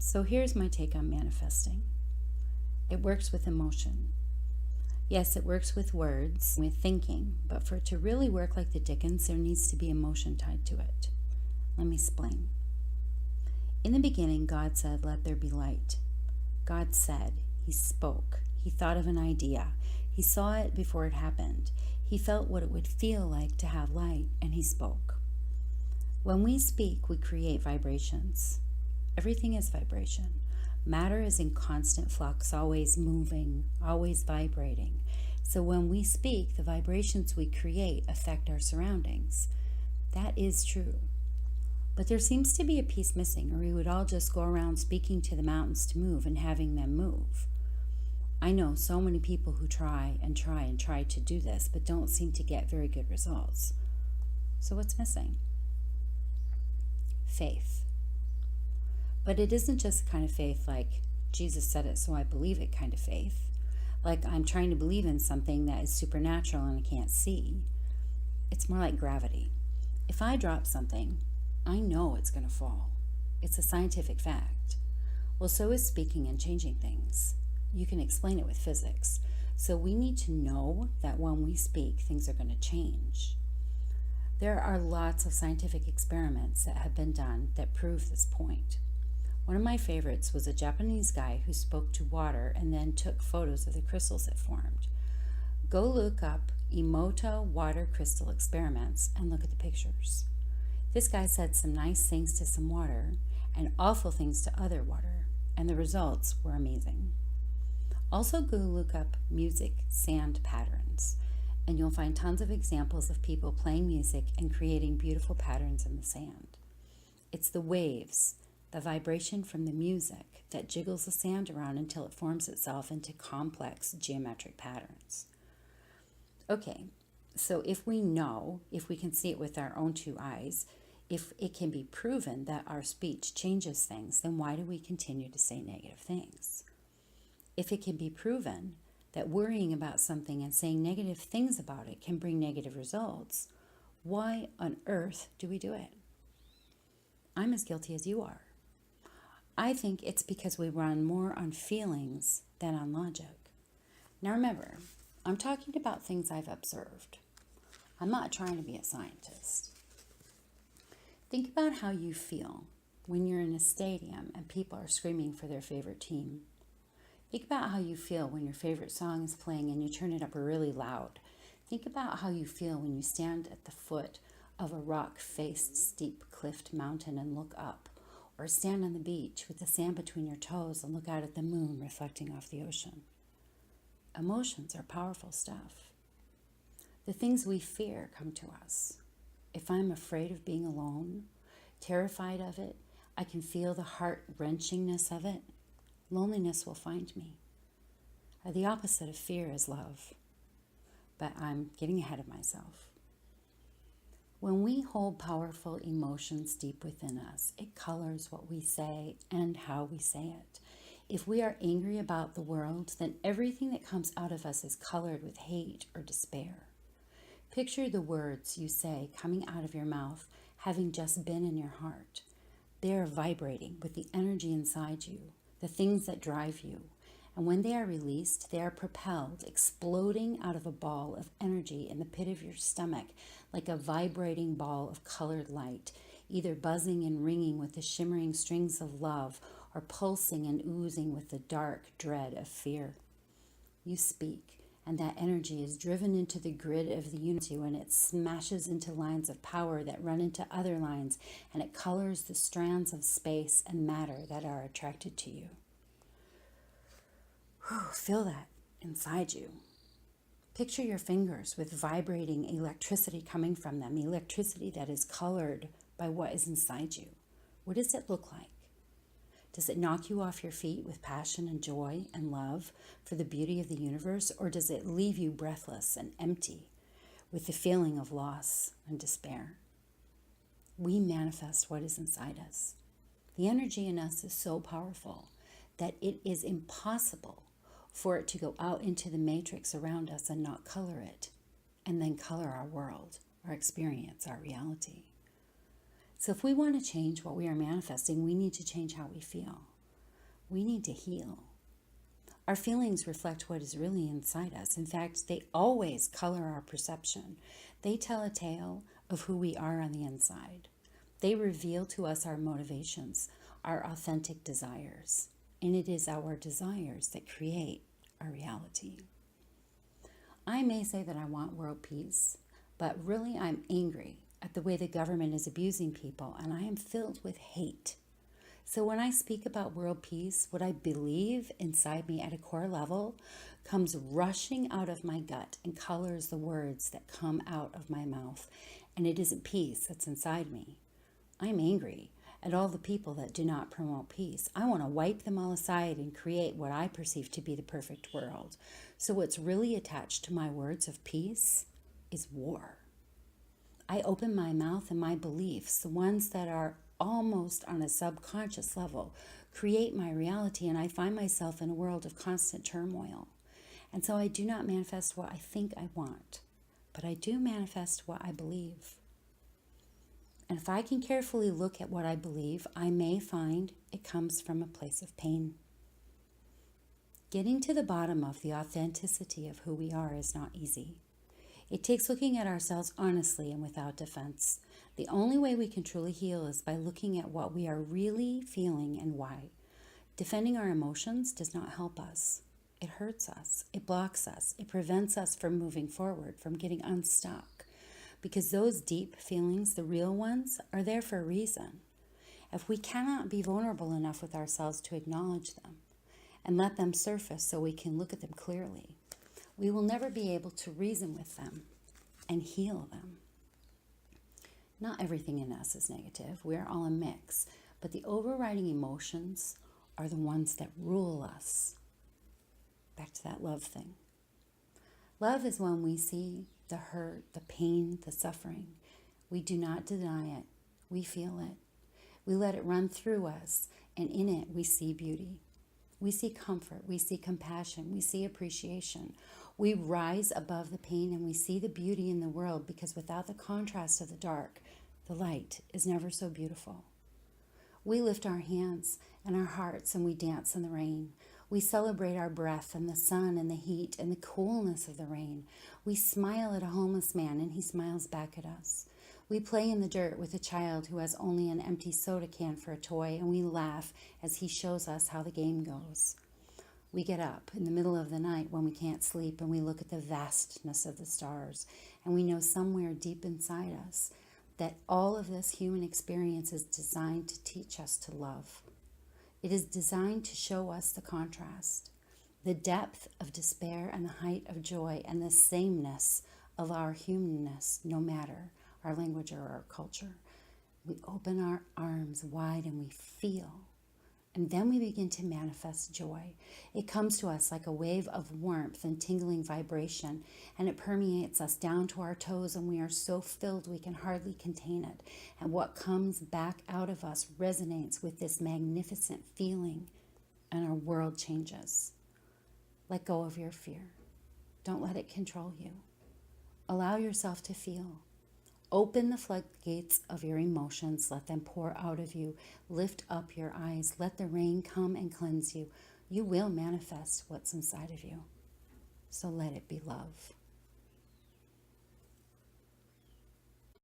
So here's my take on manifesting. It works with emotion. Yes, it works with words, with thinking, but for it to really work like the Dickens, there needs to be emotion tied to it. Let me explain. In the beginning, God said, "Let there be light." God said, He spoke, He thought of an idea, He saw it before it happened, He felt what it would feel like to have light, and He spoke. When we speak, we create vibrations. Everything is vibration. Matter is in constant flux, always moving, always vibrating. So when we speak, the vibrations we create affect our surroundings. That is true. But there seems to be a piece missing, or we would all just go around speaking to the mountains to move and having them move. I know so many people who try to do this, but don't seem to get very good results. So what's missing? Faith. But it isn't just the kind of faith like Jesus said it so I believe it kind of faith. Like I'm trying to believe in something that is supernatural and I can't see. It's more like gravity. If I drop something, I know it's going to fall. It's a scientific fact. Well, so is speaking and changing things. You can explain it with physics. So we need to know that when we speak, things are going to change. There are lots of scientific experiments that have been done that prove this point. One of my favorites was a Japanese guy who spoke to water and then took photos of the crystals it formed. Go look up Emoto water crystal experiments and look at the pictures. This guy said some nice things to some water and awful things to other water, and the results were amazing. Also go look up music sand patterns, and you'll find tons of examples of people playing music and creating beautiful patterns in the sand. It's the waves, the vibration from the music, that jiggles the sand around until it forms itself into complex geometric patterns. Okay, so if we can see it with our own two eyes, if it can be proven that our speech changes things, then why do we continue to say negative things? If it can be proven that worrying about something and saying negative things about it can bring negative results, why on earth do we do it? I'm as guilty as you are. I think it's because we run more on feelings than on logic. Now remember, I'm talking about things I've observed. I'm not trying to be a scientist. Think about how you feel when you're in a stadium and people are screaming for their favorite team. Think about how you feel when your favorite song is playing and you turn it up really loud. Think about how you feel when you stand at the foot of a rock-faced steep cliffed mountain and look up, or stand on the beach with the sand between your toes and look out at the moon reflecting off the ocean. Emotions are powerful stuff. The things we fear come to us. If I'm afraid of being alone, terrified of it, I can feel the heart-wrenchingness of it. Loneliness will find me. The opposite of fear is love. But I'm getting ahead of myself. When we hold powerful emotions deep within us, it colors what we say and how we say it. If we are angry about the world, then everything that comes out of us is colored with hate or despair. Picture the words you say coming out of your mouth having just been in your heart. They are vibrating with the energy inside you, the things that drive you. And when they are released, they are propelled, exploding out of a ball of energy in the pit of your stomach, like a vibrating ball of colored light, either buzzing and ringing with the shimmering strings of love, or pulsing and oozing with the dark dread of fear. You speak, and that energy is driven into the grid of the unity when it smashes into lines of power that run into other lines, and it colors the strands of space and matter that are attracted to you. Feel that inside you. Picture your fingers with vibrating electricity coming from them, electricity that is colored by what is inside you. What does it look like? Does it knock you off your feet with passion and joy and love for the beauty of the universe, or does it leave you breathless and empty with the feeling of loss and despair? We manifest what is inside us. The energy in us is so powerful that it is impossible for it to go out into the matrix around us and not color it, and then color our world, our experience, our reality. So if we want to change what we are manifesting, we need to change how we feel. We need to heal. Our feelings reflect what is really inside us. In fact, they always color our perception. They tell a tale of who we are on the inside. They reveal to us our motivations, our authentic desires. And it is our desires that create our reality. I may say that I want world peace, but really I'm angry at the way the government is abusing people, and I am filled with hate. So when I speak about world peace, what I believe inside me at a core level comes rushing out of my gut and colors the words that come out of my mouth. And it isn't peace that's inside me. I'm angry at all the people that do not promote peace. I want to wipe them all aside and create what I perceive to be the perfect world. So what's really attached to my words of peace is war. I open my mouth and my beliefs, the ones that are almost on a subconscious level, create my reality, and I find myself in a world of constant turmoil. And so I do not manifest what I think I want, but I do manifest what I believe. And if I can carefully look at what I believe, I may find it comes from a place of pain. Getting to the bottom of the authenticity of who we are is not easy. It takes looking at ourselves honestly and without defense. The only way we can truly heal is by looking at what we are really feeling and why. Defending our emotions does not help us. It hurts us. It blocks us. It prevents us from moving forward, from getting unstuck. Because those deep feelings, the real ones, are there for a reason. If we cannot be vulnerable enough with ourselves to acknowledge them and let them surface so we can look at them clearly, we will never be able to reason with them and heal them. Not everything in us is negative. We are all a mix. But the overriding emotions are the ones that rule us. Back to that love thing. Love is when we see the hurt, the pain, the suffering. We do not deny it. We feel it. We let it run through us, and in it we see beauty. We see comfort. We see compassion. We see appreciation. We rise above the pain and we see the beauty in the world, because without the contrast of the dark, the light is never so beautiful. We lift our hands and our hearts and we dance in the rain. We celebrate our breath and the sun and the heat and the coolness of the rain. We smile at a homeless man and he smiles back at us. We play in the dirt with a child who has only an empty soda can for a toy, and we laugh as he shows us how the game goes. We get up in the middle of the night when we can't sleep and we look at the vastness of the stars, and we know somewhere deep inside us that all of this human experience is designed to teach us to love. It is designed to show us the contrast, the depth of despair and the height of joy, and the sameness of our humanness, no matter our language or our culture. We open our arms wide and we feel. And then we begin to manifest joy. It comes to us like a wave of warmth and tingling vibration, and it permeates us down to our toes, and we are so filled we can hardly contain it. And what comes back out of us resonates with this magnificent feeling, and our world changes. Let go of your fear. Don't let it control you. Allow yourself to feel. Open the floodgates of your emotions. Let them pour out of you. Lift up your eyes. Let the rain come and cleanse you. You will manifest what's inside of you. So let it be love.